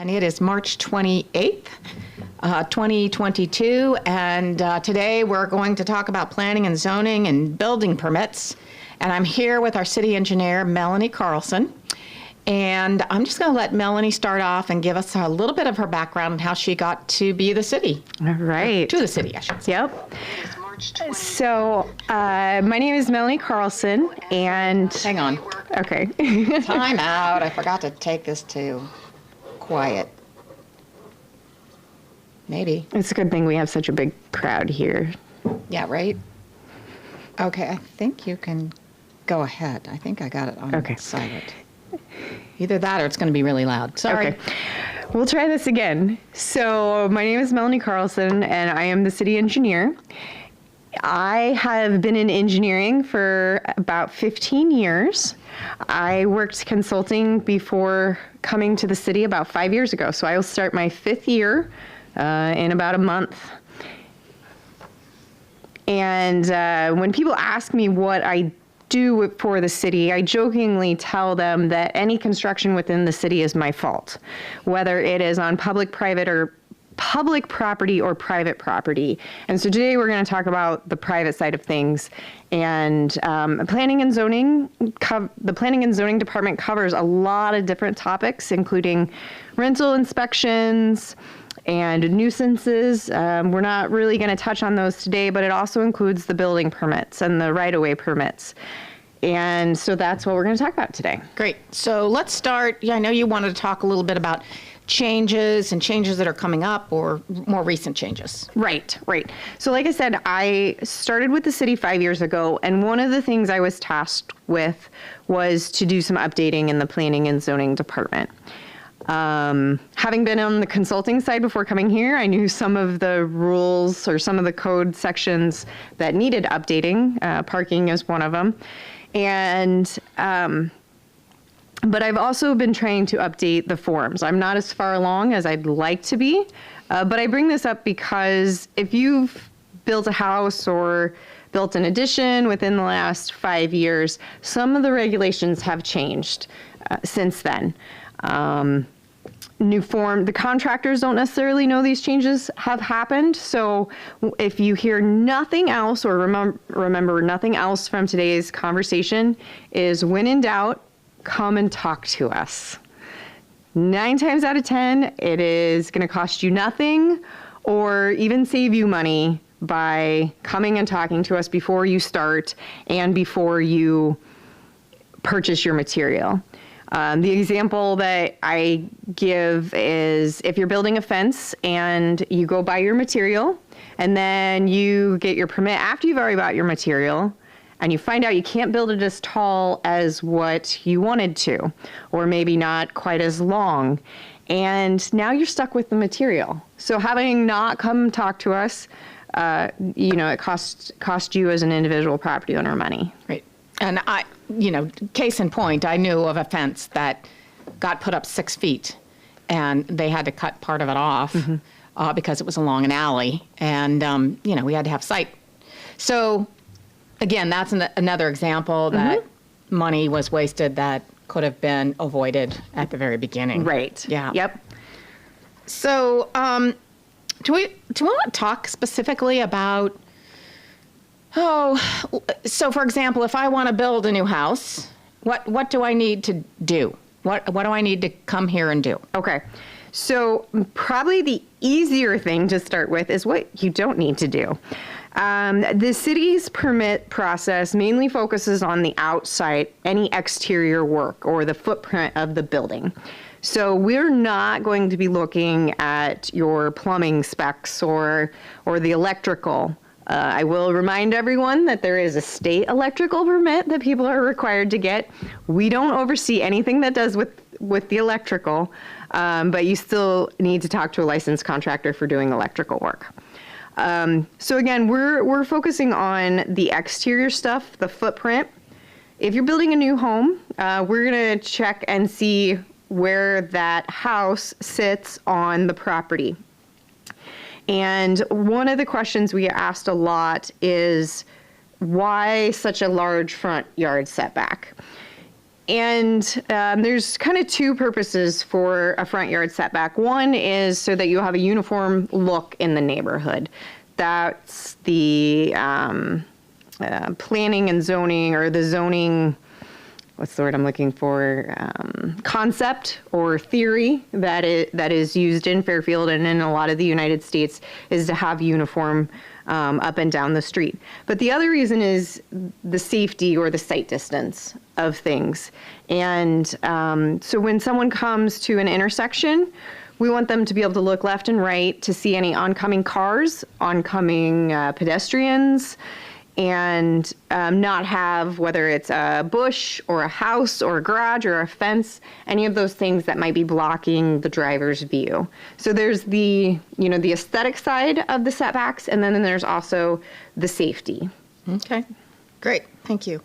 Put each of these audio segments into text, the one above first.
And it is March 28th, 2022, and today we're going to talk about planning and zoning and building permits. And I'm here with our city engineer, Melanie Carlson. And I'm just going to let Melanie start off and give us a little bit of her background and how she got to be the city. All right. To the city, I should say. Yep. So, my name is Melanie Carlson, and... Hang on. Okay. Time out. I forgot to take this to quiet. Maybe. It's a good thing we have such a big crowd here. Yeah, right? Okay, I think you can go ahead. I think I got it on silent. Either that or it's going to be really loud. Sorry. Okay. We'll try this again. So, my name is Melanie Carlson, and I am the city engineer. I have been in engineering for about 15 years. I worked consulting before coming to the city about 5 years ago. So I will start my 5th year in about a month. And when people ask me what I do for the city, I jokingly tell them that any construction within the city is my fault, whether it is on public property or private property. And so today we're going to talk about the private side of things. And planning and zoning, the planning and zoning department covers a lot of different topics, including rental inspections and nuisances. We're not really going to touch on those today, but it also includes the building permits and the right-of-way permits. And so that's what we're going to talk about today. Great. So let's start. Yeah, I know you wanted to talk a little bit about changes that are coming up or more recent changes. Right. So like I said, I started with the city 5 years ago, and one of the things I was tasked with was to do some updating in the planning and zoning department. Having been on the consulting side before coming here, I knew some of the rules or some of the code sections that needed updating. Parking is one of them. But I've also been trying to update the forms. I'm not as far along as I'd like to be, but I bring this up because if you've built a house or built an addition within the last 5 years, some of the regulations have changed since then. The contractors don't necessarily know these changes have happened. So if you hear nothing else or remember nothing else from today's conversation, is when in doubt, come and talk to us. 9 times out of 10, it is going to cost you nothing or even save you money by coming and talking to us before you start and before you purchase your material. The example that I give is if you're building a fence and you go buy your material and then you get your permit after you've already bought your material, and you find out you can't build it as tall as what you wanted to, or maybe not quite as long. And now you're stuck with the material. So having not come talk to us, it cost you as an individual property owner money. Right. And case in point, I knew of a fence that got put up 6 feet and they had to cut part of it off because it was along an alley. And, we had to have sight. So, again, that's another example that money was wasted that could have been avoided at the very beginning. Right. Yeah. Yep. So, do we want to talk specifically about, so for example, if I want to build a new house, what do I need to do? What do I need to come here and do? Okay. So probably the easier thing to start with is what you don't need to do. The city's permit process mainly focuses on the outside, any exterior work or the footprint of the building. So we're not going to be looking at your plumbing specs or the electrical. I will remind everyone that there is a state electrical permit that people are required to get. We don't oversee anything that does with the electrical, but you still need to talk to a licensed contractor for doing electrical work. So again, we're focusing on the exterior stuff, the footprint. If you're building a new home, we're going to check and see where that house sits on the property. And one of the questions we get asked a lot is, why such a large front yard setback? And there's kind of two purposes for a front yard setback. One is so that you have a uniform look in the neighborhood. That's the planning and zoning, or the zoning, what's the word I'm looking for, concept or theory that is used in Fairfield and in a lot of the United States, is to have uniform up and down the street. But the other reason is the safety or the sight distance of things. And so when someone comes to an intersection, we want them to be able to look left and right to see any oncoming cars, oncoming pedestrians, and not have, whether it's a bush or a house or a garage or a fence, any of those things that might be blocking the driver's view. So there's the aesthetic side of the setbacks, and then there's also the safety. Okay, great, thank you.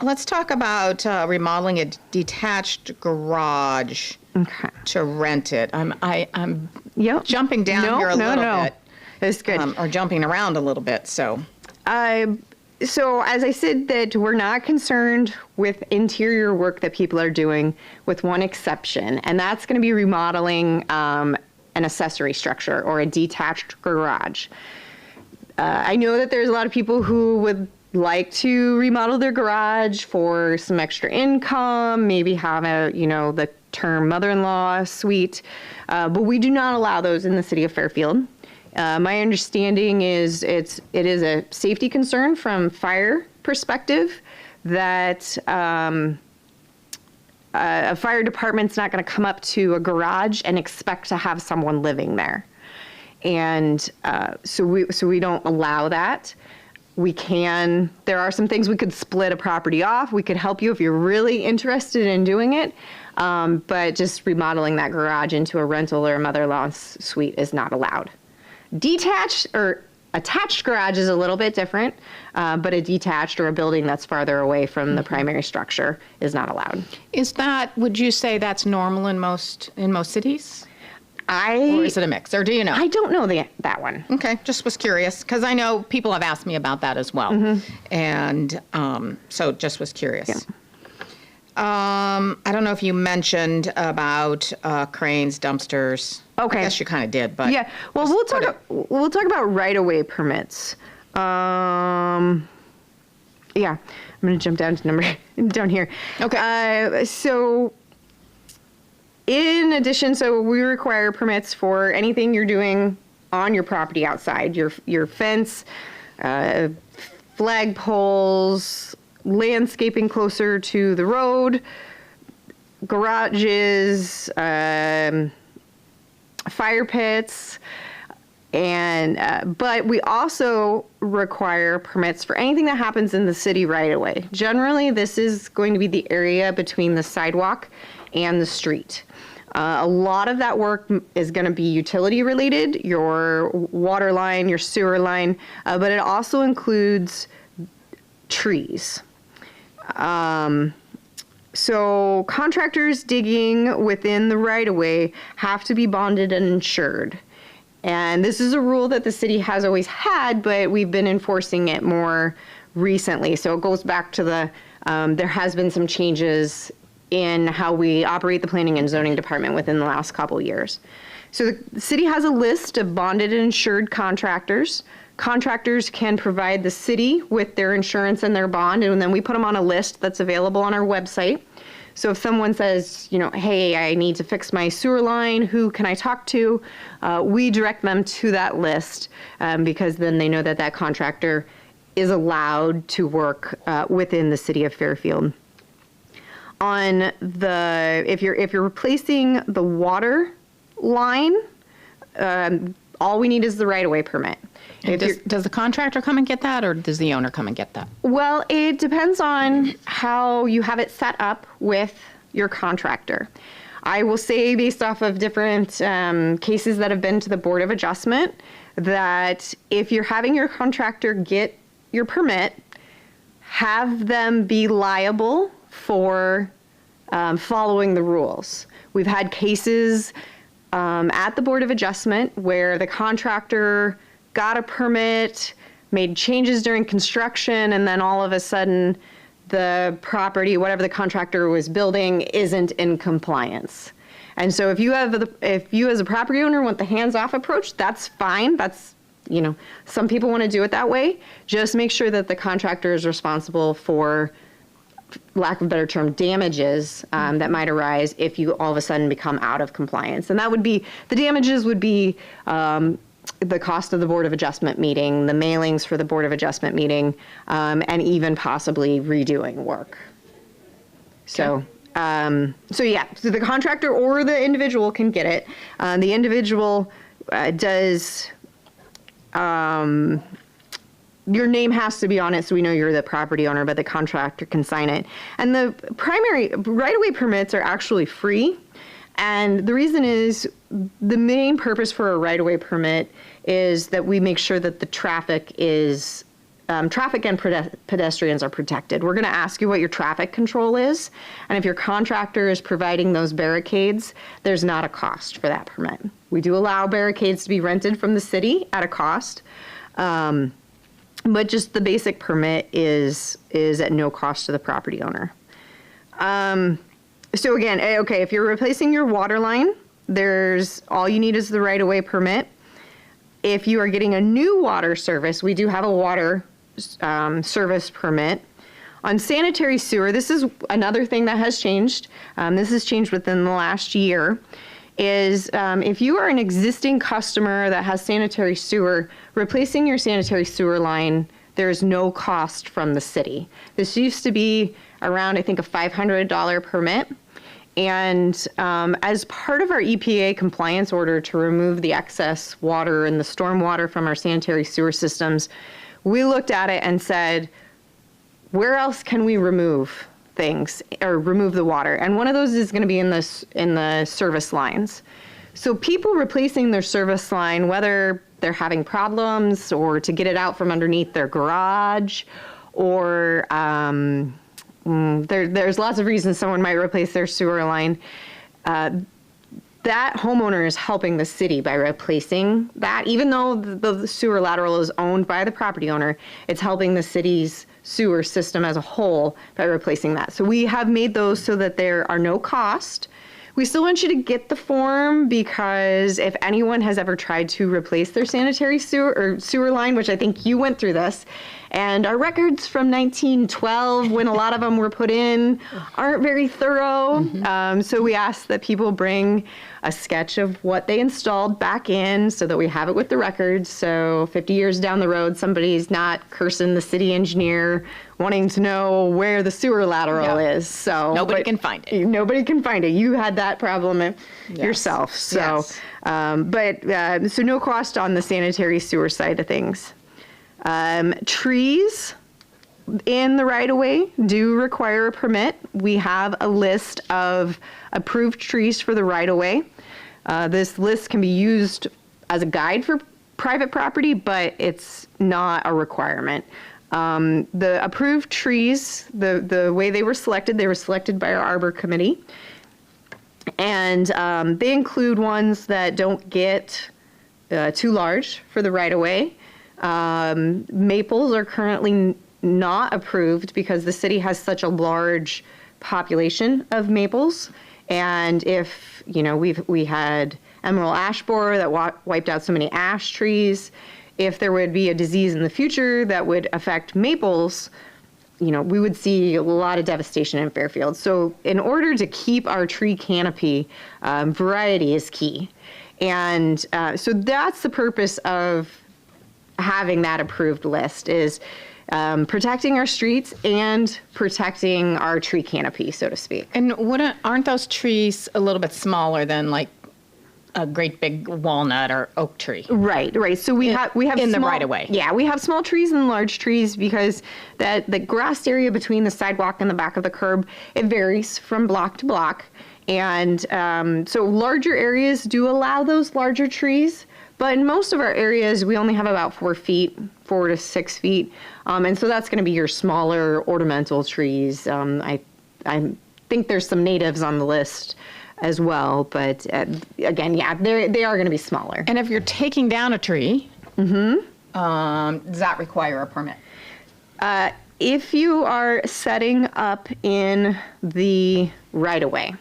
Let's talk about remodeling a detached garage to rent it. I'm jumping down here a little bit. It's good. Or jumping around a little bit, so. So as I said, that we're not concerned with interior work that people are doing, with one exception, and that's going to be remodeling an accessory structure or a detached garage. I know that there's a lot of people who would like to remodel their garage for some extra income, maybe have the term mother-in-law suite, but we do not allow those in the city of Fairfield. My understanding is it is a safety concern from fire perspective, that a fire department's not going to come up to a garage and expect to have someone living there. And so we don't allow that. There are some things we could split a property off. We could help you if you're really interested in doing it. But just remodeling that garage into a rental or a mother-in-law suite is not allowed. Detached or attached garage is a little bit different, but a detached or a building that's farther away from the primary structure is not allowed. Would you say that's normal in most cities? Or is it a mix, or do you know? I don't know that one. Okay, just was curious, because I know people have asked me about that as well. And so just was curious. Yeah. I don't know if you mentioned about cranes, dumpsters. Okay. I guess you kind of did, but yeah. Well, we'll talk about right-of-way permits. Yeah, I'm going to jump down to down here. Okay. So in addition, we require permits for anything you're doing on your property outside, your fence, flagpoles, landscaping closer to the road, garages, fire pits, and but we also require permits for anything that happens in the city right away. Generally, this is going to be the area between the sidewalk and the street. A lot of that work is going to be utility related, your water line, your sewer line, but it also includes trees. So contractors digging within the right-of-way have to be bonded and insured. And this is a rule that the city has always had, but we've been enforcing it more recently. So it goes back to there has been some changes in how we operate the planning and zoning department within the last couple years. So the city has a list of bonded and insured contractors. Contractors can provide the city with their insurance and their bond, and then we put them on a list that's available on our website. So if someone says, hey, I need to fix my sewer line, who can I talk to? We direct them to that list because then they know that contractor is allowed to work within the city of Fairfield. If you're replacing the water line, all we need is the right-of-way permit. Does the contractor come and get that, or does the owner come and get that? Well, it depends on how you have it set up with your contractor. I will say, based off of different cases that have been to the Board of Adjustment, that if you're having your contractor get your permit, have them be liable for following the rules. We've had cases at the Board of Adjustment where the contractor got a permit, made changes during construction, and then all of a sudden the property, whatever the contractor was building, isn't in compliance. And so if you as a property owner want the hands-off approach, that's fine. That's, some people want to do it that way. Just make sure that the contractor is responsible for, lack of a better term, damages that might arise if you all of a sudden become out of compliance. And that would be, the damages would be the cost of the Board of Adjustment meeting, the mailings for the Board of Adjustment meeting, and even possibly redoing work. So, so the contractor or the individual can get it. The individual does, your name has to be on it so we know you're the property owner, but the contractor can sign it. And the primary right-of-way permits are actually free. And the reason is, the main purpose for a right-of-way permit is that we make sure that the traffic and pedestrians are protected. We're going to ask you what your traffic control is. And if your contractor is providing those barricades, there's not a cost for that permit. We do allow barricades to be rented from the city at a cost. But just the basic permit is at no cost to the property owner. So again, okay, if you're replacing your water line, all you need is the right-of-way permit. If you are getting a new water service, we do have a water service permit. On sanitary sewer, this is another thing that has changed. This has changed within the last year. Is if you are an existing customer that has sanitary sewer, replacing your sanitary sewer line, there's no cost from the city. This used to be around, I think, a $500 permit. And as part of our EPA compliance order to remove the excess water and the storm water from our sanitary sewer systems, we looked at it and said, where else can we remove things or remove the water? And one of those is going to be in the service lines. So people replacing their service line, whether they're having problems or to get it out from underneath their garage, or there's lots of reasons someone might replace their sewer line. That homeowner is helping the city by replacing that. Even though the sewer lateral is owned by the property owner, it's helping the city's sewer system as a whole by replacing that. So we have made those so that there are no cost. We still want you to get the form, because if anyone has ever tried to replace their sanitary sewer line, which I think you went through this, and our records from 1912, when a lot of them were put in, aren't very thorough. Mm-hmm. So we ask that people bring a sketch of what they installed back in so that we have it with the records. So 50 years down the road, somebody's not cursing the city engineer wanting to know where the sewer lateral is. So nobody can find it. Nobody can find it. You had that problem yourself. So, so no cost on the sanitary sewer side of things. Trees in the right-of-way do require a permit. We have a list of approved trees for the right-of-way. This list can be used as a guide for private property, but it's not a requirement. The approved trees, the way they were selected by our Arbor Committee. And they include ones that don't get too large for the right-of-way. Maples are currently not approved because the city has such a large population of maples. And if, we had emerald ash borer that wiped out so many ash trees, if there would be a disease in the future that would affect maples, we would see a lot of devastation in Fairfield. So in order to keep our tree canopy, variety is key. And so that's the purpose of having that approved list, is protecting our streets and protecting our tree canopy, so to speak. And aren't those trees a little bit smaller than like a great big walnut or oak tree? Right. So we have in the small, right of way. Yeah, we have small trees and large trees because the grassed area between the sidewalk and the back of the curb, it varies from block to block. And so larger areas do allow those larger trees. But in most of our areas, we only have about 4 to 6 feet. And so that's going to be your smaller ornamental trees. I think there's some natives on the list as well. But again, they are going to be smaller. And if you're taking down a tree, does that require a permit? if you are setting up in the right-of-way,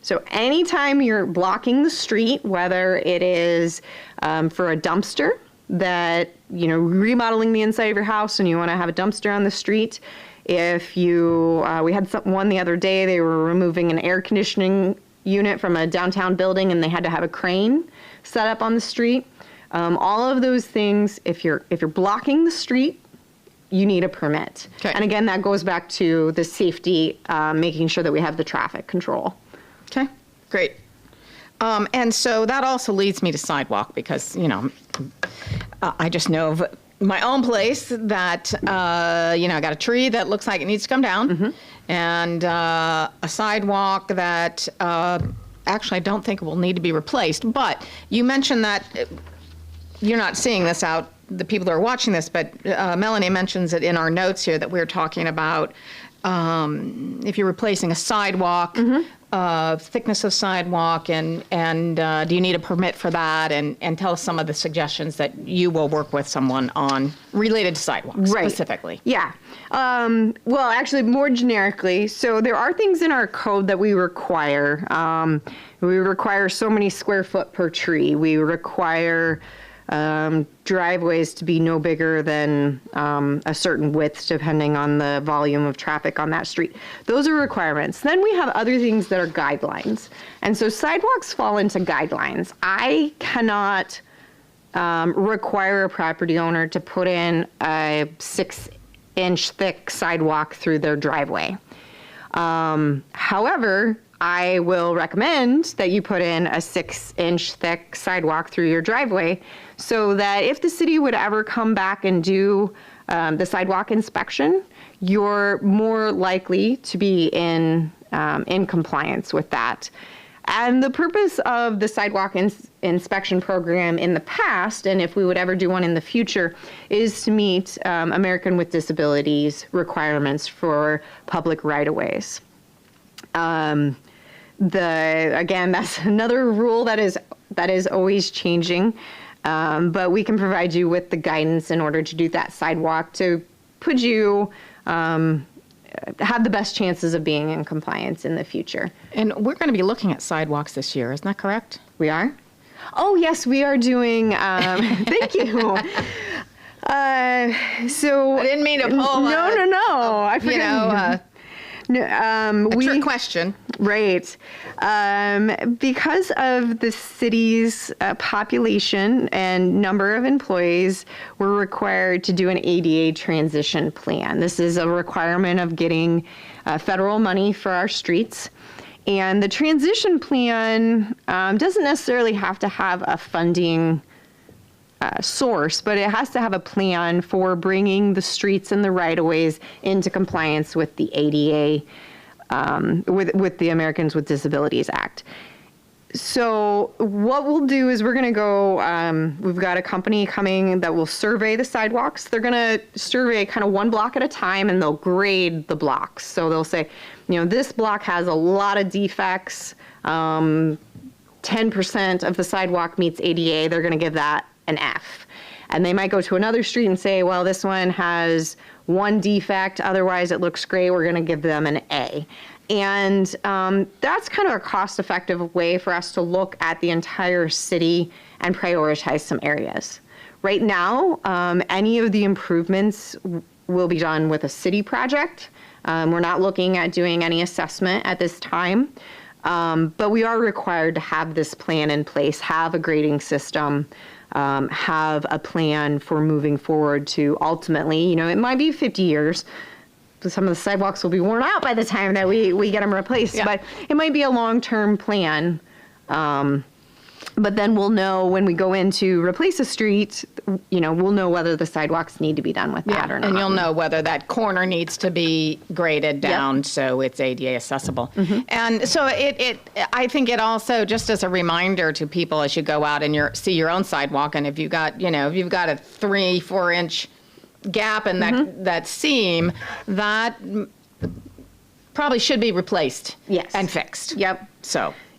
so anytime you're blocking the street, whether it is for a dumpster that, remodeling the inside of your house and you want to have a dumpster on the street, if you, we had one the other day, they were removing an air conditioning unit from a downtown building and they had to have a crane set up on the street. All of those things, if you're blocking the street, you need a permit. Okay. And again, that goes back to the safety, making sure that we have the traffic control. Okay, great. And so that also leads me to sidewalk because, I just know of my own place that, I got a tree that looks like it needs to come down and a sidewalk that actually I don't think will need to be replaced. But you mentioned that you're not seeing this out, the people that are watching this, but Melanie mentions it in our notes here that we're talking about if you're replacing a sidewalk, thickness of sidewalk, and do you need a permit for that? And tell us some of the suggestions that you will work with someone on related to sidewalks specifically. Yeah. Well, actually, more generically, so there are things in our code that we require. We require so many square foot per tree. We require driveways to be no bigger than a certain width, depending on the volume of traffic on that street. Those are requirements. Then we have other things that are guidelines. And so sidewalks fall into guidelines. I cannot require a property owner to put in a 6-inch thick sidewalk through their driveway. However, I will recommend that you put in a 6-inch thick sidewalk through your driveway so that if the city would ever come back and do the sidewalk inspection, you're more likely to be in compliance with that. And the purpose of the sidewalk inspection program in the past, and if we would ever do one in the future, is to meet American with Disabilities requirements for public right-of-ways. Again, that's another rule that is always changing, but we can provide you with the guidance in order to do that sidewalk to put you have the best chances of being in compliance in the future. And we're going to be looking at sidewalks this year, isn't that correct? We are? Oh, yes, we are doing, thank you. So I didn't mean to pull No. I forget. A trick question. Right. Because of the city's population and number of employees, we're required to do an ADA transition plan. This is a requirement of getting federal money for our streets. And the transition plan doesn't necessarily have to have a funding source, but it has to have a plan for bringing the streets and the right-of-ways into compliance with the ADA, with the Americans with Disabilities Act. So what we'll do is we're going to go, we've got a company coming that will survey the sidewalks. They're going to survey kind of one block at a time, and they'll grade the blocks. So they'll say, this block has a lot of defects. 10% of the sidewalk meets ADA. They're going to give that an F. And they might go to another street and say, well, this one has one defect, otherwise it looks great, we're going to give them an A. And that's kind of a cost-effective way for us to look at the entire city and prioritize some areas. Right now, any of the improvements will be done with a city project. We're not looking at doing any assessment at this time, but we are required to have this plan in place, have a grading system, have a plan for moving forward to ultimately, it might be 50 years. Some of the sidewalks will be worn out by the time that we get them replaced, but it might be a long-term plan. But then we'll know when we go in to replace a street, we'll know whether the sidewalks need to be done with that or not. And you'll know whether that corner needs to be graded down so it's ADA accessible. And so I think it also, just as a reminder to people as you go out and see your own sidewalk, and if you've got, if you've got a 3-4 inch gap in that seam, that probably should be replaced and fixed.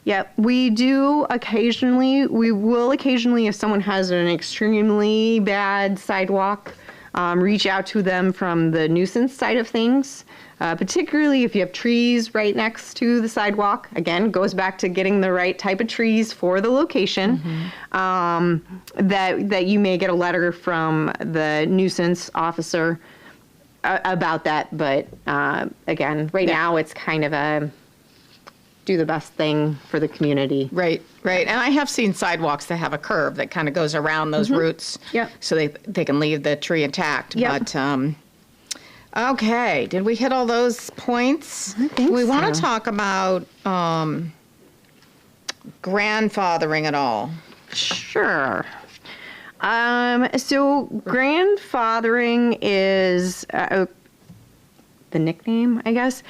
Yep, we will occasionally, if someone has an extremely bad sidewalk, reach out to them from the nuisance side of things, particularly if you have trees right next to the sidewalk. Again, goes back to getting the right type of trees for the location. That you may get a letter from the nuisance officer about that. But again, right now it's kind of a do the best thing for the community. Right. And I have seen sidewalks that have a curve that kind of goes around those roots. Yep. So they can leave the tree intact. Yep. But, okay. Did we hit all those points? I think we want so. to talk about grandfathering at all. Sure. So grandfathering is the nickname, I guess,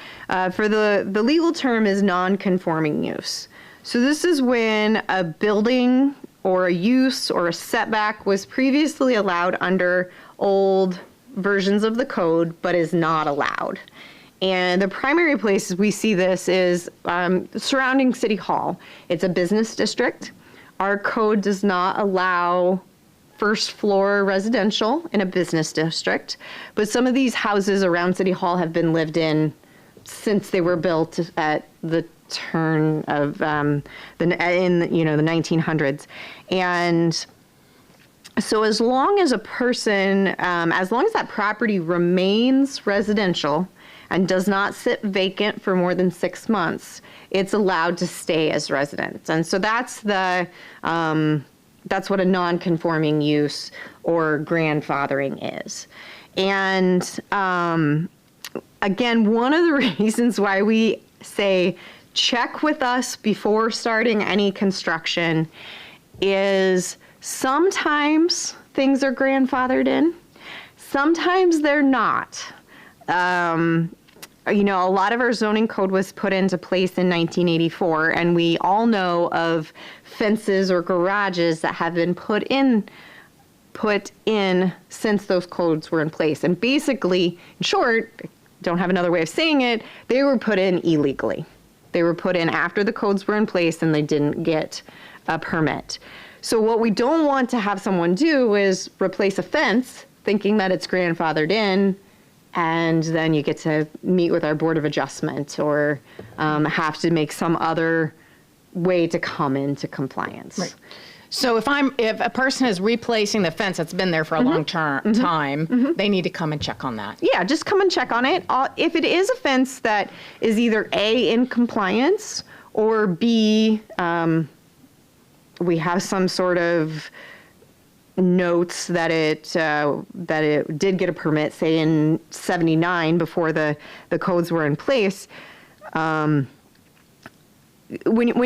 for the legal term is non-conforming use. So this is when a building or a use or a setback was previously allowed under old versions of the code, but is not allowed. And the primary places we see this is surrounding City Hall. It's a business district. Our code does not allow first floor residential in a business district, but some of these houses around City Hall have been lived in since they were built at the turn of the 1900s. And so as long as a person, as long as that property remains residential and does not sit vacant for more than 6 months, it's allowed to stay as residence. And so that's what a non-conforming use or grandfathering is. And again, one of the reasons why we say check with us before starting any construction is sometimes things are grandfathered in, sometimes they're not. A lot of our zoning code was put into place in 1984, and we all know of fences or garages that have been put in since those codes were in place. And basically, in short, don't have another way of saying it, they were put in illegally. They were put in after the codes were in place and they didn't get a permit. So what we don't want to have someone do is replace a fence thinking that it's grandfathered in, and then you get to meet with our Board of Adjustment or have to make some other way to come into compliance. Right. So if a person is replacing the fence that's been there for a long time, they need to come and check on that. Yeah, just come and check on it. If it is a fence that is either A, in compliance, or B, we have some sort of notes that it did get a permit, say in '79 before the codes were in place. When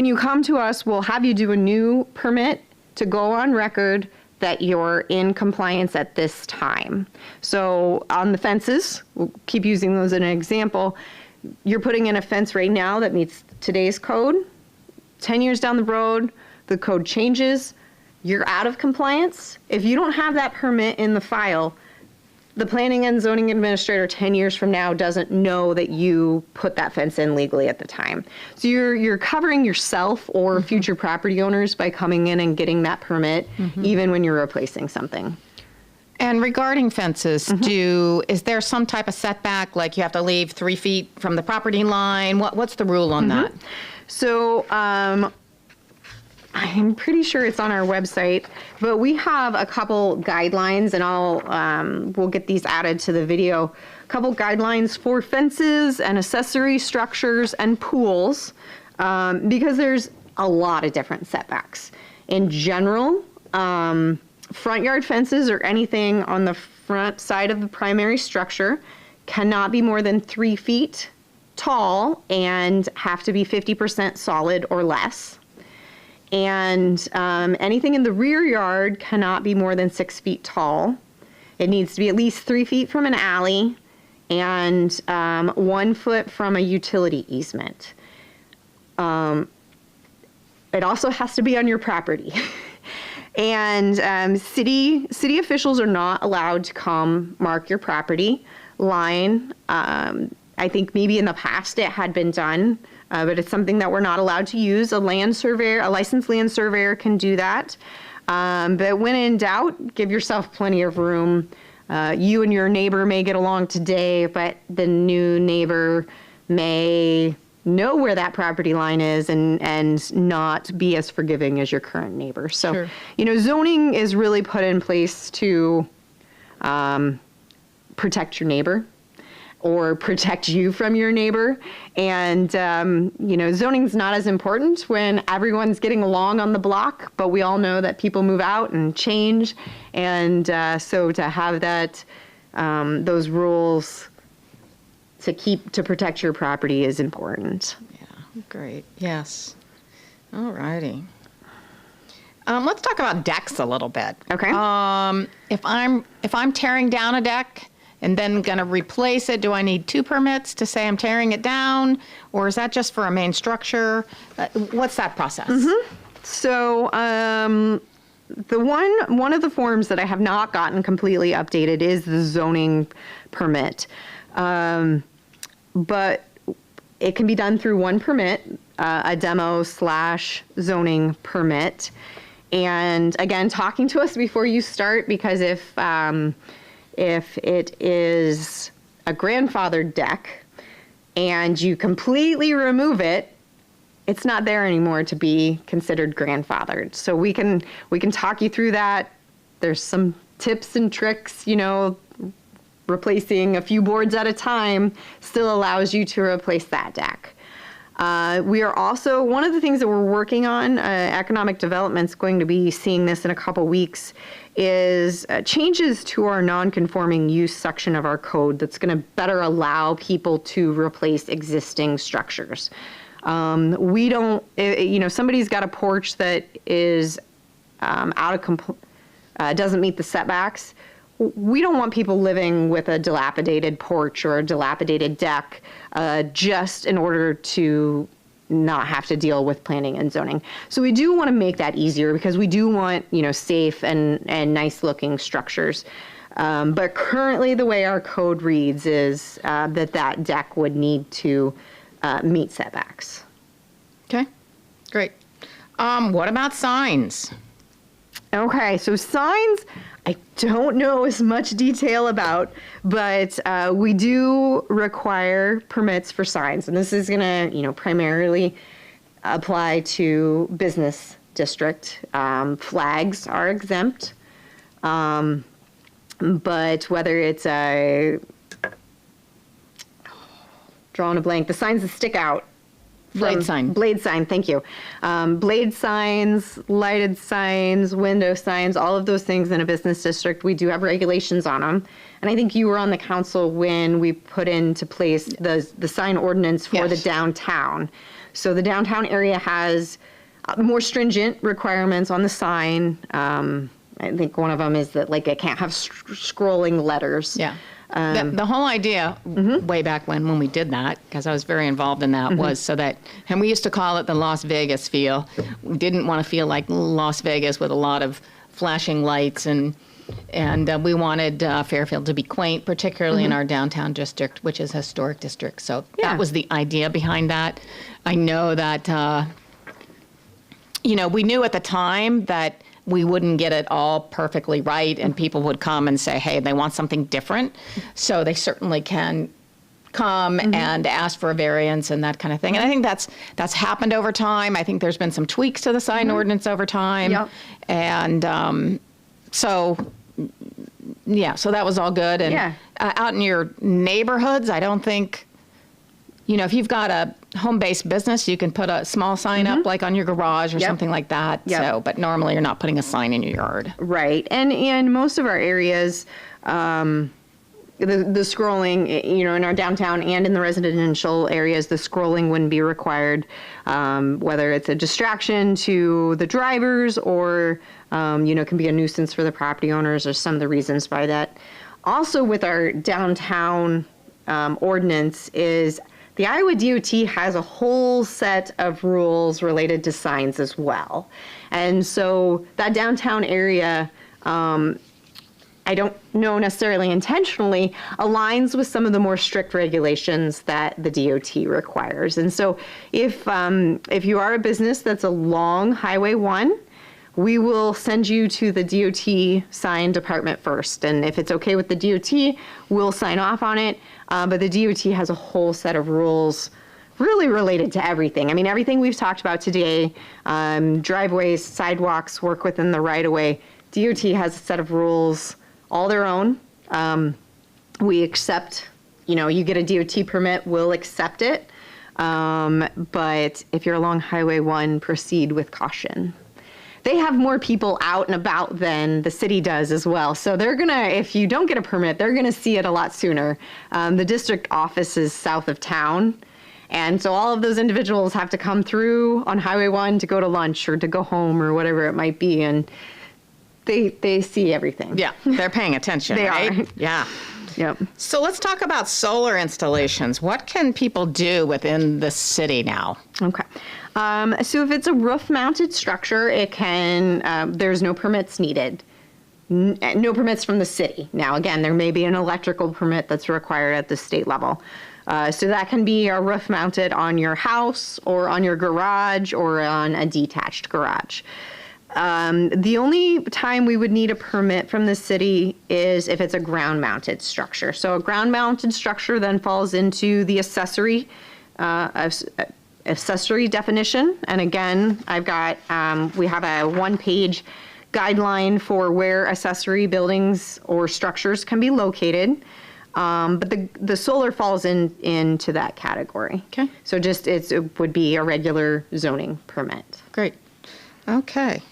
you come to us, we'll have you do a new permit to go on record that you're in compliance at this time. So on the fences, we'll keep using those as an example. You're putting in a fence right now that meets today's code. 10 years down the road, the code changes. You're out of compliance. If you don't have that permit in the file, the planning and zoning administrator 10 years from now doesn't know that you put that fence in legally at the time. So you're covering yourself or future property owners by coming in and getting that permit, even when you're replacing something. And regarding fences, is there some type of setback, like you have to leave 3 feet from the property line? What's the rule on that? So I'm pretty sure it's on our website, but we have a couple guidelines, and we'll get these added to the video. A couple guidelines for fences and accessory structures and pools, because there's a lot of different setbacks. In general, front yard fences or anything on the front side of the primary structure cannot be more than 3 feet tall and have to be 50% solid or less. And anything in the rear yard cannot be more than 6 feet tall. It needs to be at least 3 feet from an alley and 1 foot from a utility easement. It also has to be on your property. And city officials are not allowed to come mark your property line. I think maybe in the past it had been done, but it's something that we're not allowed to use. A licensed land surveyor can do that. But when in doubt, give yourself plenty of room you and your neighbor may get along today, but the new neighbor may know where that property line is and not be as forgiving as your current neighbor. So, Sure. Zoning is really put in place to protect your neighbor or protect you from your neighbor. And, zoning's not as important when everyone's getting along on the block, but we all know that people move out and change. And so to have that, those rules to protect your property is important. Yeah, great. Yes. All righty. Let's talk about decks a little bit. Okay. If I'm tearing down a deck and then going to replace it, do I need 2 permits to say I'm tearing it down, or is that just for a main structure? What's that process? So the one of the forms that I have not gotten completely updated is the zoning permit. But it can be done through one permit, a demo/zoning permit. And again, talking to us before you start, because if it is a grandfathered deck and you completely remove it, it's not there anymore to be considered grandfathered. So we can talk you through that. There's some tips and tricks, replacing a few boards at a time still allows you to replace that deck. We are also, one of the things that we're working on, economic development's going to be seeing this in a couple weeks, is changes to our non-conforming use section of our code that's going to better allow people to replace existing structures. We don't, somebody's got a porch that is doesn't meet the setbacks. We don't want people living with a dilapidated porch or a dilapidated deck just in order to not have to deal with planning and zoning. So we do want to make that easier because we do want, safe and nice looking structures. But currently the way our code reads is that deck would need to meet setbacks. Okay, great. What about signs? Okay, so signs, I don't know as much detail about, but we do require permits for signs, and this is going to, primarily apply to business district. Flags are exempt, but whether it's drawing a blank, the signs that stick out. Blade sign. Blade sign, thank you. Blade signs, lighted signs, window signs, all of those things in a business district, we do have regulations on them. And I think you were on the council when we put into place the sign ordinance for the downtown. So the downtown area has more stringent requirements on the sign. I think one of them is that it can't have scrolling letters. Yeah. The whole idea way back when we did that, because I was very involved in that, was so that, and we used to call it the Las Vegas feel. We didn't want to feel like Las Vegas with a lot of flashing lights, and we wanted Fairfield to be quaint, particularly in our downtown district, which is a historic district. So that was the idea behind that. I know that, we knew at the time that we wouldn't get it all perfectly right, and people would come and say, hey, they want something different. So they certainly can come and ask for a variance and that kind of thing. And I think that's happened over time. I think there's been some tweaks to the sign ordinance over time. Yep. And so that was all good. And out in your neighborhoods, I don't think, if you've got a home-based business, you can put a small sign up, like on your garage or something like that. Yep. So, but normally you're not putting a sign in your yard. Right. And most of our areas, the scrolling, in our downtown and in the residential areas, the scrolling wouldn't be required, whether it's a distraction to the drivers or, can be a nuisance for the property owners, or some of the reasons by that. Also with our downtown ordinance is the Iowa DOT has a whole set of rules related to signs as well. And so that downtown area, I don't know necessarily intentionally, aligns with some of the more strict regulations that the DOT requires. And so if you are a business that's along Highway 1, we will send you to the DOT sign department first. And if it's okay with the DOT, we'll sign off on it. But the DOT has a whole set of rules really related to everything. I mean, everything we've talked about today, driveways, sidewalks, work within the right of way. DOT has a set of rules, all their own. We accept, you get a DOT permit, we'll accept it. But if you're along Highway 1, proceed with caution. They have more people out and about than the city does as well. So they're if you don't get a permit, they're gonna see it a lot sooner. The district office is south of town. And so all of those individuals have to come through on Highway 1 to go to lunch or to go home or whatever it might be. And they see everything. Yeah, they're paying attention, They right? are. Yeah. Yep. So let's talk about solar installations. What can people do within the city now? Okay. So if it's a roof-mounted structure, it can, there's no permits needed. No permits from the city. Now, again, there may be an electrical permit that's required at the state level. So that can be a roof mounted on your house or on your garage or on a detached garage. The only time we would need a permit from the city is if it's a ground-mounted structure. So a ground-mounted structure then falls into the accessory definition. And again, I've got, we have a one-page guideline for where accessory buildings or structures can be located. But the solar falls into that category. Okay. So it would be a regular zoning permit. Great. Okay.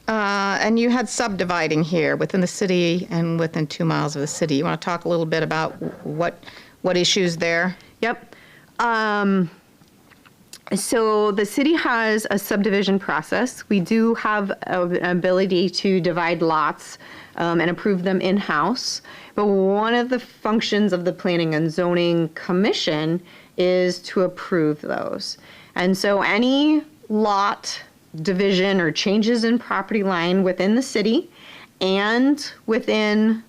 And you had subdividing here within the city and within 2 miles of the city. You want to talk a little bit about what issues there? Yep. So the city has a subdivision process. We do have an ability to divide lots and approve them in-house. But one of the functions of the Planning and Zoning Commission is to approve those. And so any lot division or changes in property line within the city and within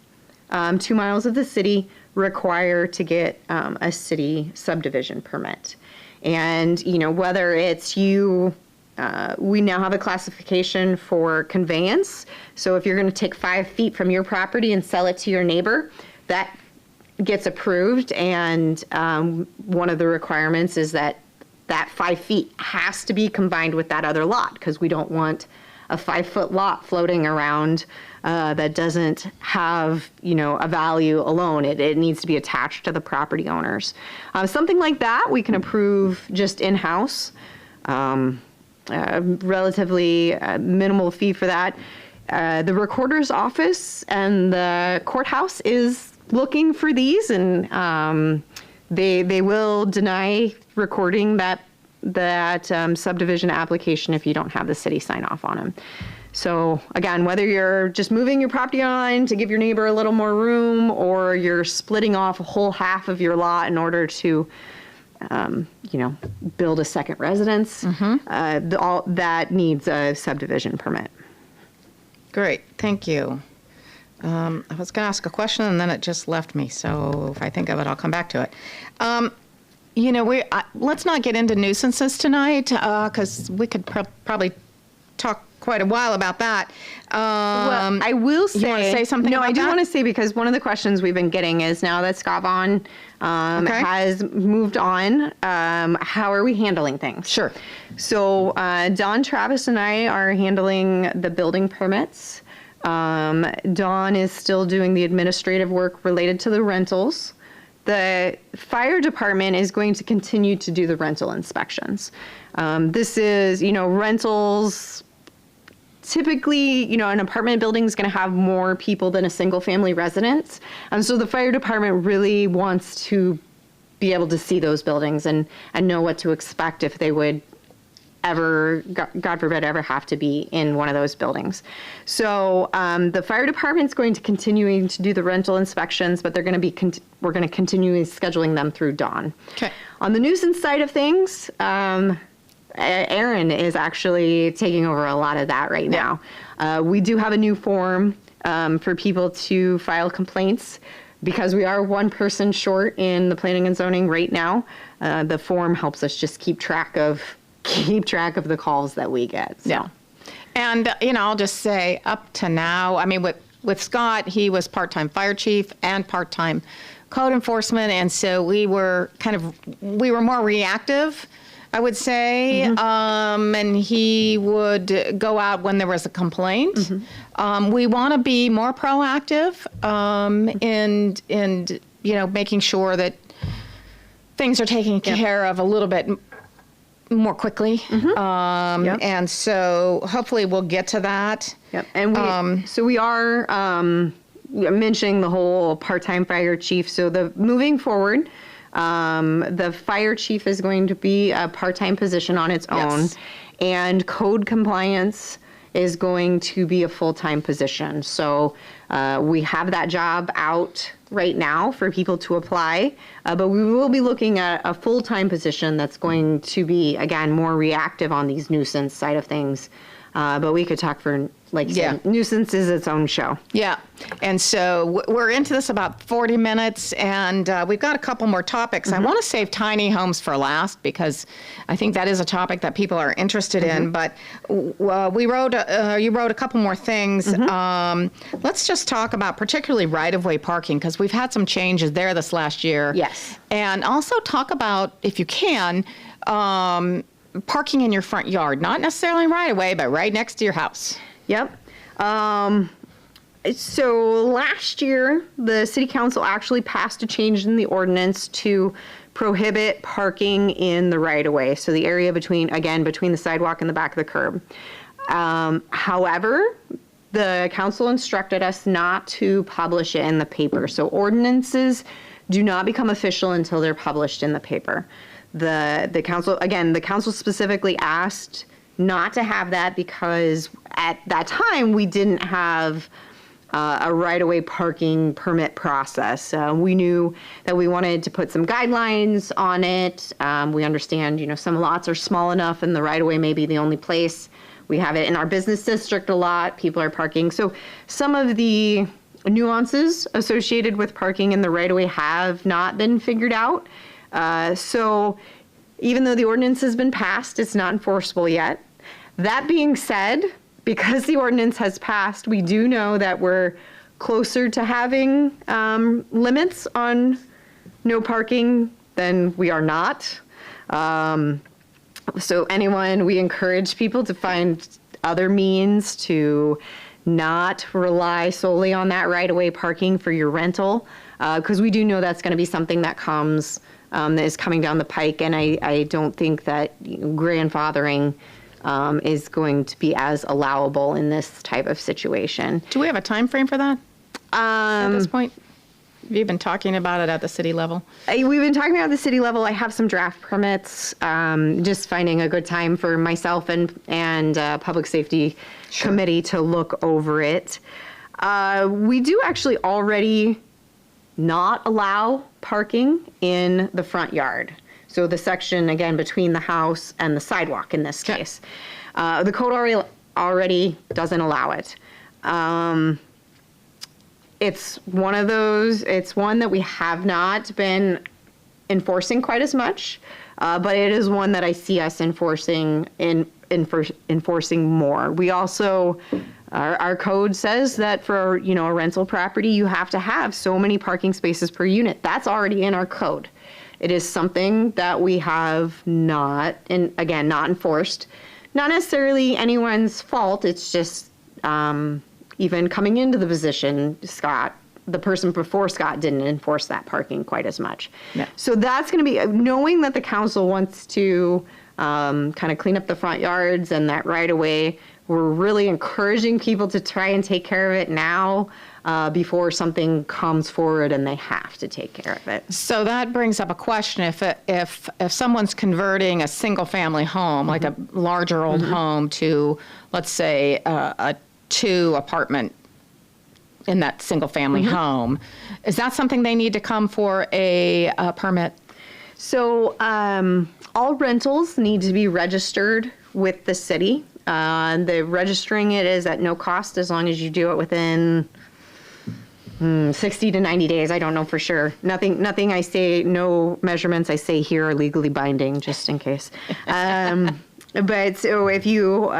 2 miles of the city require to get a city subdivision permit. And, whether it's we now have a classification for conveyance. So if you're going to take 5 feet from your property and sell it to your neighbor, that gets approved. And one of the requirements is that 5 feet has to be combined with that other lot, because we don't want a 5-foot lot floating around that doesn't have, a value alone. It needs to be attached to the property owners. Something like that we can approve just in-house. Relatively minimal fee for that. The recorder's office and the courthouse is looking for these, and they will deny recording that subdivision application if you don't have the city sign off on them. So again, whether you're just moving your property line to give your neighbor a little more room, or you're splitting off a whole half of your lot in order to build a second residence, all that needs a subdivision permit. Great, thank you. I was going to ask a question and then it just left me. So if I think of it, I'll come back to it. Let's not get into nuisances tonight because we could probably talk quite a while about that. Well, I will say. You want to say something No, about I do that? want to say, because one of the questions we've been getting is, now that Scott Vaughn has moved on, how are we handling things? Sure. So Don Travis and I are handling the building permits. Dawn is still doing the administrative work related to the rentals. The fire department is going to continue to do the rental inspections. This is, rentals. Typically, an apartment building is going to have more people than a single family residence. And so the fire department really wants to be able to see those buildings and know what to expect if they would ever, God forbid, ever have to be in one of those buildings. So the fire department's going to continue to do the rental inspections, but we're going to continue scheduling them through Dawn. Okay. On the nuisance side of things, Arron is actually taking over a lot of that right now. We do have a new form for people to file complaints, because we are one person short in the planning and zoning right now. The form helps us just keep track of the calls that we get. So. Yeah. And, I'll just say up to now, I mean, with Scott, he was part-time fire chief and part-time code enforcement. And so we were more reactive, I would say. And he would go out when there was a complaint. We want to be more proactive and making sure that things are taken care of a little bit more quickly. And so hopefully we'll get to that. Yep. And we are mentioning the whole part-time fire chief. So moving forward, the fire chief is going to be a part-time position on its own, and code compliance is going to be a full-time position. So we have that job out right now for people to apply, but we will be looking at a full-time position that's going to be, again, more reactive on these nuisance side of things. But we could talk for, like you said, nuisance is its own show. Yeah. And so we're into this about 40 minutes, and we've got a couple more topics. I want to save tiny homes for last because I think that is a topic that people are interested in. But you wrote a couple more things. Let's just talk about particularly right-of-way parking, because we've had some changes there this last year. Yes. And also talk about, if you can, parking in your front yard, not necessarily right away, but right next to your house. Yep. So last year, the city council actually passed a change in the ordinance to prohibit parking in the right-of-way. So the area between the sidewalk and the back of the curb. However, the council instructed us not to publish it in the paper. So ordinances do not become official until they're published in the paper. The council specifically asked not to have that because at that time we didn't have a right-of-way parking permit process. We knew that we wanted to put some guidelines on it. We understand, some lots are small enough and the right-of-way may be the only place. We have it in our business district a lot. People are parking. So some of the nuances associated with parking in the right-of-way have not been figured out. So even though the ordinance has been passed, it's not enforceable yet. That being said, because the ordinance has passed, we do know that we're closer to having limits on no parking than we are not. So we encourage people to find other means to not rely solely on that right-of-way parking for your rental, because we do know that's going to be something that that is coming down the pike, and I don't think that grandfathering is going to be as allowable in this type of situation. Do we have a time frame for that at this point? Have you been talking about it at the city level? We've been talking about it at the city level. I have some draft permits, just finding a good time for myself and Public Safety Committee to look over it. We do actually already not allow parking in the front yard. So the section, again, between the house and the sidewalk in this case. The code already doesn't allow it. It's one that we have not been enforcing quite as much, but it is one that I see us enforcing more. We also, our code says that for a rental property, you have to have so many parking spaces per unit. That's already in our code. It is something that we have not enforced. Not necessarily anyone's fault. It's just even coming into the position, the person before Scott didn't enforce that parking quite as much. Yeah. So that's going to be, knowing that the council wants to kind of clean up the front yards and that right away, we're really encouraging people to try and take care of it now before something comes forward and they have to take care of it. So that brings up a question. If someone's converting a single family home, like a larger old home, to, let's say, a 2-apartment in that single family home, is that something they need to come for a permit? So all rentals need to be registered with the city. The registering it is at no cost as long as you do it within 60 to 90 days. I don't know for sure. Nothing I say, no measurements I say here are legally binding, just in case. But so if you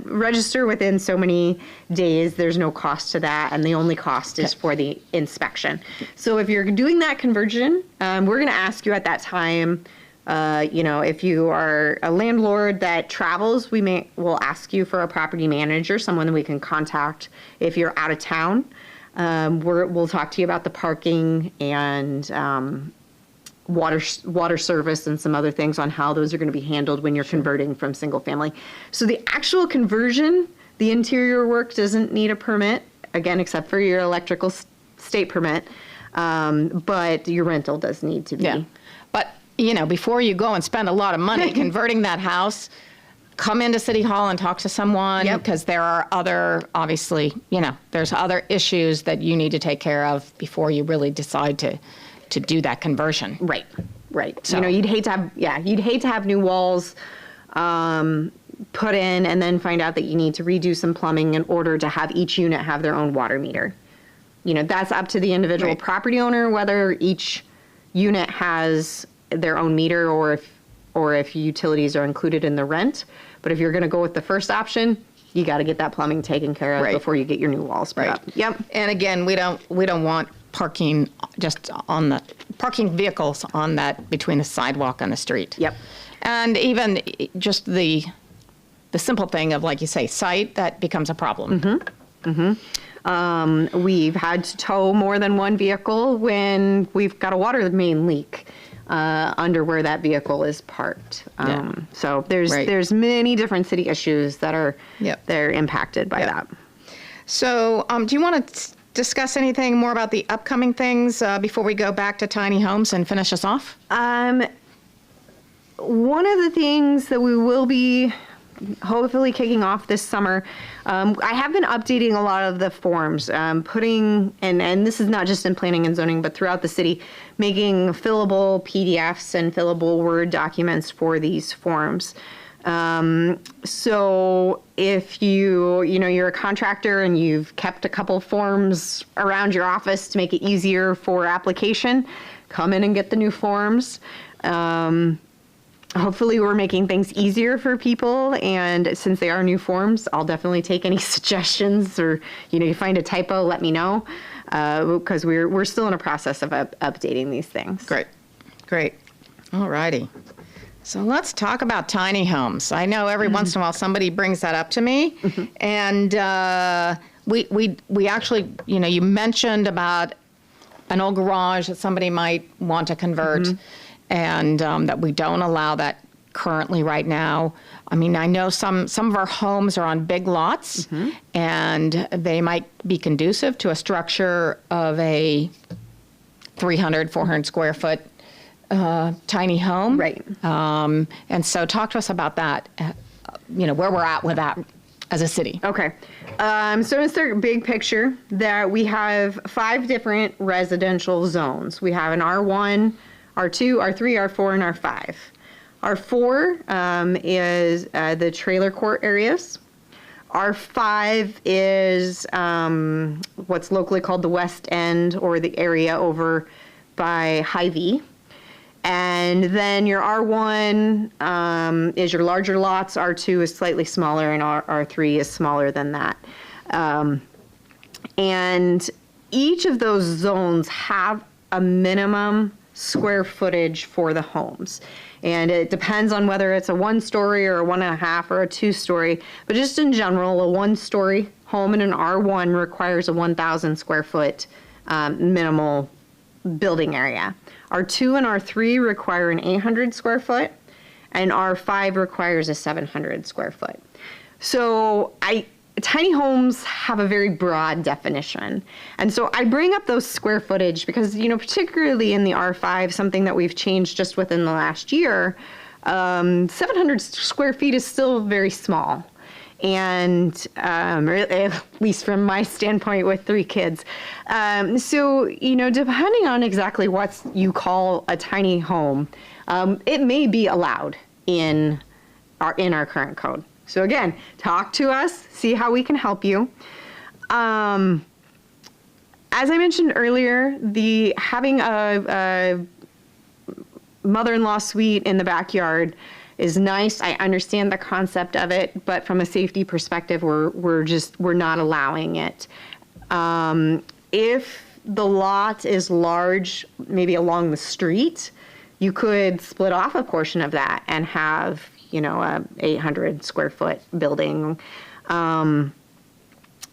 register within so many days, there's no cost to that, and the only cost is for the inspection. So if you're doing that conversion, we're going to ask you at that time, if you are a landlord that travels, we'll ask you for a property manager, someone that we can contact if you're out of town. We'll talk to you about the parking and water service and some other things on how those are going to be handled when you're converting from single family. So the actual conversion, the interior work doesn't need a permit, again, except for your electrical state permit, but your rental does need to be. Yeah. But, before you go and spend a lot of money converting that house, come into City Hall and talk to someone, because there are other, obviously, there's other issues that you need to take care of before you really decide to do that conversion. Right. So. You'd hate to have new walls put in and then find out that you need to redo some plumbing in order to have each unit have their own water meter. That's up to the individual property owner, whether each unit has their own meter or if utilities are included in the rent. But if you're going to go with the first option, you got to get that plumbing taken care of before you get your new walls put up. Yep. And again, we don't want parking vehicles on that between the sidewalk and the street. Yep. And even just the simple thing of, like you say, sight, that becomes a problem. We've had to tow more than one vehicle when we've got a water main leak under where that vehicle is parked. So there's many different city issues that are they're impacted by that. So do you want to discuss anything more about the upcoming things before we go back to tiny homes and finish us off? One of the things that we will be hopefully kicking off this summer, I have been updating a lot of the forms, putting, and this is not just in planning and zoning, but throughout the city, making fillable PDFs and fillable Word documents for these forms. So if you're a contractor and you've kept a couple forms around your office to make it easier for application, come in and get the new forms. Hopefully we're making things easier for people, and since they are new forms, I'll definitely take any suggestions, or you find a typo, let me know, because we're still in a process of updating these things. Great. All righty. So let's talk about tiny homes. I know every once in a while somebody brings that up to me, and we actually, you mentioned about an old garage that somebody might want to convert, and that we don't allow that currently right now. I mean, I know some of our homes are on big lots, and they might be conducive to a structure of a 300, 400 square foot tiny home. Right. And so talk to us about that, where we're at with that as a city. Okay. So in the big picture, that we have 5 different residential zones. We have an R1, R2, R3, R4, and R5. R4 is the trailer court areas. R5 is what's locally called the West End, or the area over by Hy-Vee. And then your R1 is your larger lots, R2 is slightly smaller, and R3 is smaller than that. And each of those zones have a minimum square footage for the homes. And it depends on whether it's a 1-story or a 1.5 or a 2-story. But just in general, a 1-story home in an R1 requires a 1,000 square foot minimal building area. R2 and R3 require an 800 square foot, and R5 requires a 700 square foot. So tiny homes have a very broad definition. And so I bring up those square footage because, particularly in the R5, something that we've changed just within the last year, 700 square feet is still very small. And at least from my standpoint with 3 kids. So, depending on exactly what you call a tiny home, it may be allowed in our current code. So again, talk to us, see how we can help you. As I mentioned earlier, having a mother-in-law suite in the backyard is nice. I understand the concept of it, but from a safety perspective, we're not allowing it. If the lot is large, maybe along the street, you could split off a portion of that and have, a 800 square foot building.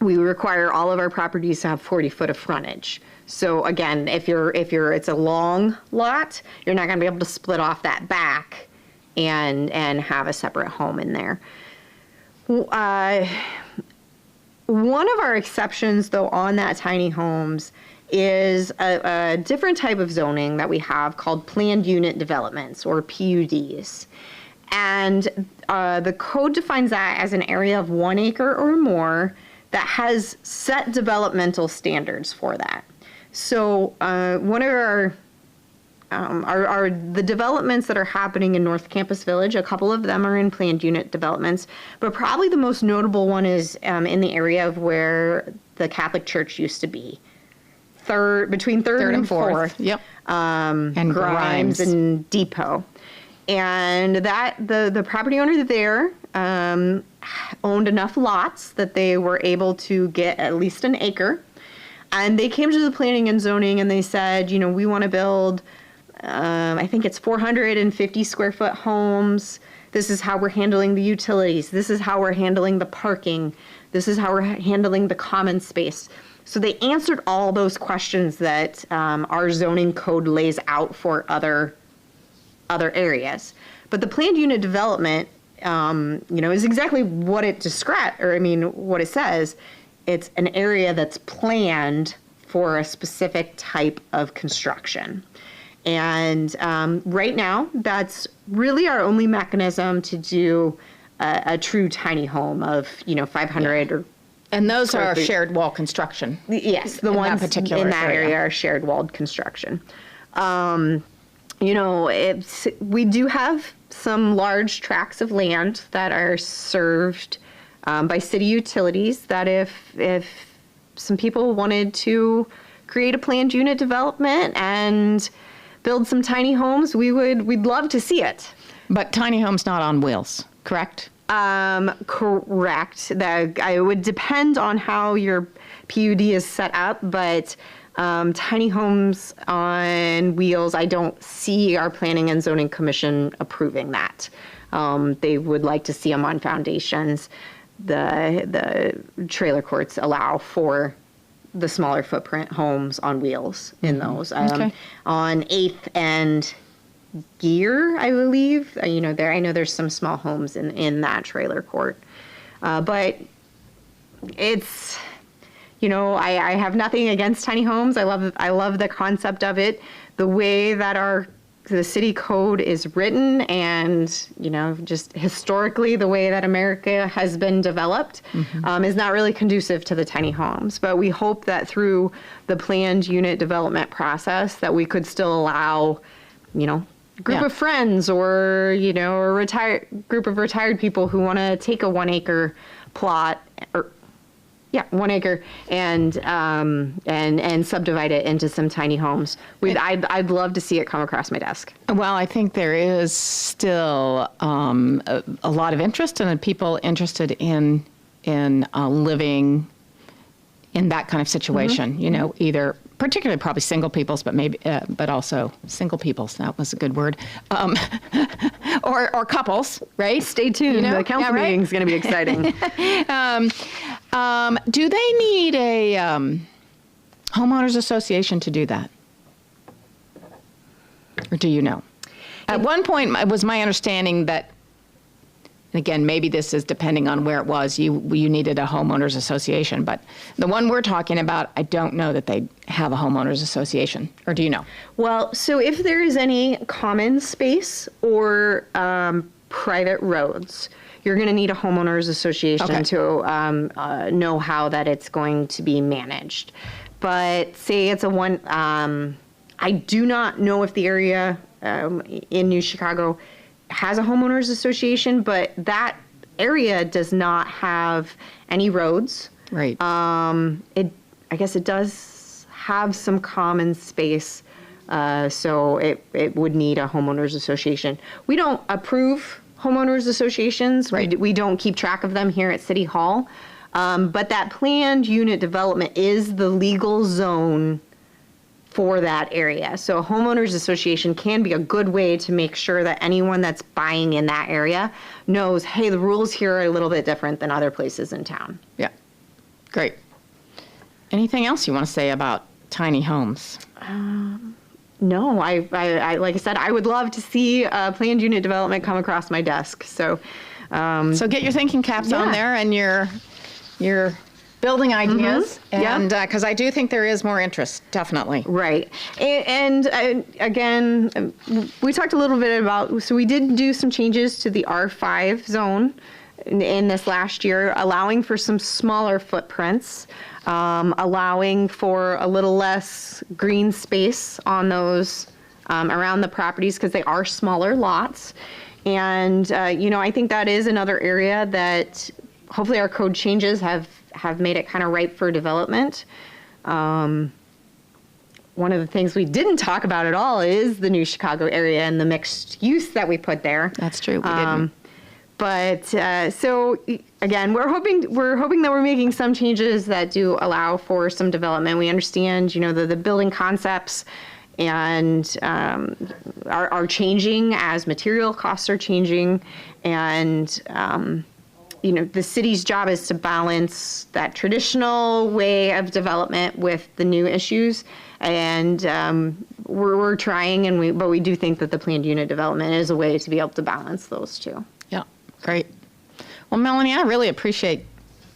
We require all of our properties to have 40 foot of frontage. So again, if it's a long lot, you're not going to be able to split off that back and have a separate home in there. One of our exceptions, though, on that tiny homes is a different type of zoning that we have called planned unit developments, or PUDs. And the code defines that as an area of 1 acre or more that has set developmental standards for that. So one of the developments that are happening in North Campus Village, a couple of them are in planned unit developments, but probably the most notable one is in the area of where the Catholic Church used to be. Between third and fourth. Yep. And Grimes and Depot. And the property owner there owned enough lots that they were able to get at least an acre. And they came to the planning and zoning and they said, we want to build, I think it's 450 square foot homes. This is how we're handling the utilities. This is how we're handling the parking. This is how we're handling the common space. So they answered all those questions that our zoning code lays out for other areas. But the planned unit development, is exactly what it what it says. It's an area that's planned for a specific type of construction. And right now, that's really our only mechanism to do a true tiny home of, 500 or. And those are shared wall construction. Yes, the ones in that area are shared walled construction. We do have some large tracts of land that are served by city utilities that if some people wanted to create a planned unit development and build some tiny homes, we'd love to see it. But tiny homes not on wheels, correct? Correct. It would depend on how your PUD is set up, but tiny homes on wheels, I don't see our Planning and Zoning Commission approving that. They would like to see them on foundations. The trailer courts allow for the smaller footprint homes on wheels in those. Okay. On 8th and Gear, I believe, I know there's some small homes in that trailer court. But it's, I have nothing against tiny homes. I love the concept of it. The way that the city code is written and, just historically the way that America has been developed is not really conducive to the tiny homes. But we hope that through the planned unit development process that we could still allow, group of friends or, a group of retired people who want to take a 1 acre plot 1 acre and subdivide it into some tiny homes. I'd love to see it come across my desk. Well, I think there is still a lot of interest and people interested in living in that kind of situation, either particularly probably single peoples, but maybe, but also single peoples. That was a good word. Or couples, right? Stay tuned. The council meeting is going to be exciting. Do they need a homeowners association to do that? Or do you know? At one point, it was my understanding that, and again, maybe this is depending on where it was, you needed a homeowners association. But the one we're talking about, I don't know that they have a homeowners association. Or do you know? Well, so if there is any common space or private roads, you're going to need a homeowners association to know how that it's going to be managed. But say it's I do not know if the area in New Chicago has a homeowners association, but that area does not have any roads. Right. I guess it does have some common space, so it would need a homeowners association. We don't approve homeowners associations. Right. We don't keep track of them here at City Hall. But that planned unit development is the legal zone for that area. So a homeowners association can be a good way to make sure that anyone that's buying in that area knows, hey, the rules here are a little bit different than other places in town. Yeah. Great. Anything else you want to say about tiny homes? No, I like I said, I would love to see planned unit development come across my desk. So, So get your thinking caps on yeah. there and your building ideas, and because I do think there is more interest, definitely. right. And again, we talked a little bit about, so we did do some changes to the R5 zone in this last year, allowing for some smaller footprints, allowing for a little less green space on those around the properties because they are smaller lots. And, I think that is another area that hopefully our code changes have made it kind of ripe for development. One of the things we didn't talk about at all is the new Chicago area and the mixed use that we put there. That's true. We didn't. But so again, we're hoping that we're making some changes that do allow for some development. We understand, the building concepts and are changing as material costs are changing, and the city's job is to balance that traditional way of development with the new issues. And we're trying, but we do think that the planned unit development is a way to be able to balance those two. Yeah, great. Well, Melanie, I really appreciate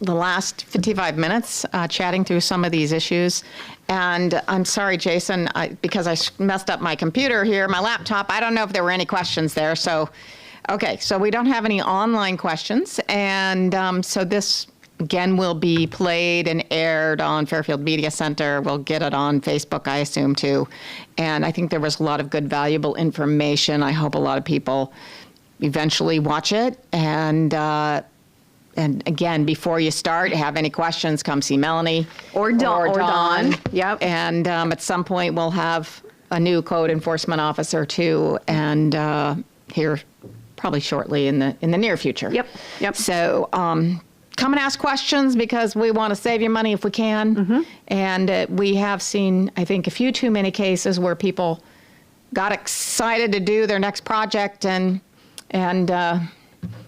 the last 55 minutes chatting through some of these issues. And I'm sorry, Jason, because I messed up my computer here, my laptop. I don't know if there were any questions there. So, okay, so we don't have any online questions. And so this, again, will be played and aired on Fairfield Media Center. We'll get it on Facebook, I assume, too. And I think there was a lot of good, valuable information. I hope a lot of people eventually watch it. And again, before you start, have any questions, come see Melanie. Or Dawn. Yep. And at some point, we'll have a new code enforcement officer, too, and here probably shortly in the near future. Yep. So come and ask questions because we want to save you money if we can. Mm-hmm. And we have seen, I think, a few too many cases where people got excited to do their next project and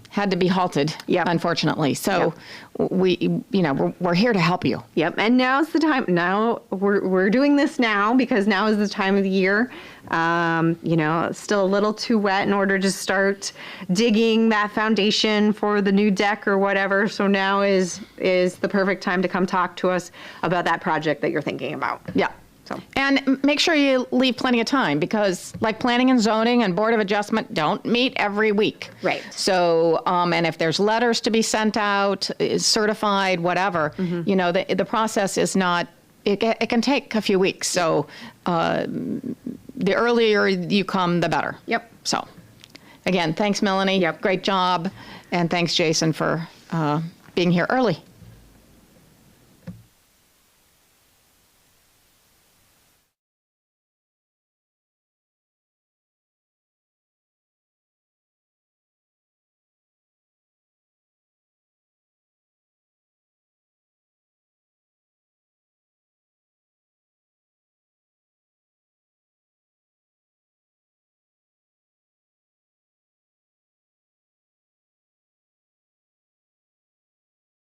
had to be halted, unfortunately. So we're here to help you. Yep. And now's the time. Now we're doing this now because now is the time of the year. It's still a little too wet in order to start digging that foundation for the new deck or whatever. So now is the perfect time to come talk to us about that project that you're thinking about. Yeah. So. And make sure you leave plenty of time because like planning and zoning and Board of Adjustment don't meet every week. Right. So, and if there's letters to be sent out, certified, whatever, the process is not, it can take a few weeks. So the earlier you come, the better. Yep. So again, thanks, Melanie. Yep. Great job. And thanks, Jason, for being here early.